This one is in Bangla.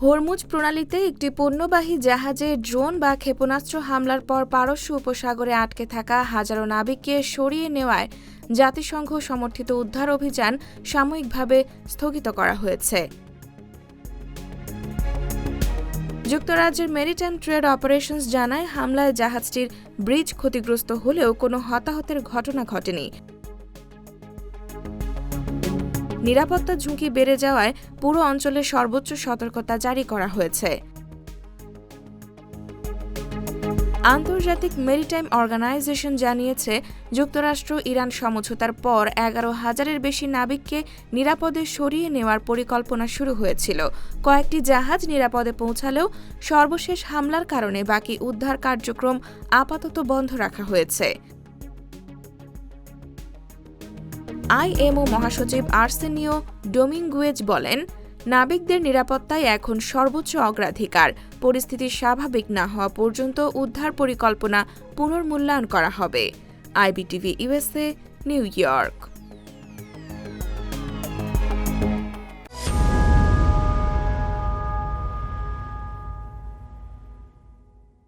হরমুজ প্রণালীতে একটি পণ্যবাহী জাহাজে ড্রোন বা ক্ষেপণাস্ত্র হামলার পর পারস্য উপসাগরে আটকে থাকা হাজারো নাবিককে সরিয়ে নেওয়ায় জাতিসংঘ সমর্থিত উদ্ধার অভিযান সাময়িকভাবে স্থগিত করা হয়েছে। যুক্তরাজ্যের মেরিটাইম ট্রেড অপারেশনস জানায়, হামলায় জাহাজটির ব্রিজ ক্ষতিগ্রস্ত হলেও কোনো হতাহতের ঘটনা ঘটেনি। নিরাপত্তা ঝুঁকি বেড়ে যাওয়ায় পুরো অঞ্চলে সর্বোচ্চ সতর্কতা জারি করা হয়েছে। আন্তর্জাতিক মেরিটাইম অর্গানাইজেশন জানিয়েছে, যুক্তরাষ্ট্র ইরান সমঝোতার পর 11,000-এর বেশি নাবিককে নিরাপদে সরিয়ে নেওয়ার পরিকল্পনা শুরু হয়েছিল। কয়েকটি জাহাজ নিরাপদে পৌঁছালেও সর্বশেষ হামলার কারণে বাকি উদ্ধার কার্যক্রম আপাতত বন্ধ রাখা হয়েছে। আইএমও মহাসচিব আর্সেনিও ডোমিঙ্গুয়েজ বলেন, নাবিকদের নিরাপত্তাই এখন সর্বোচ্চ অগ্রাধিকার। পরিস্থিতি স্বাভাবিক না হওয়া পর্যন্ত উদ্ধার পরিকল্পনা পুনর্মূল্যায়ন করা হবে। IBTV USA, new York.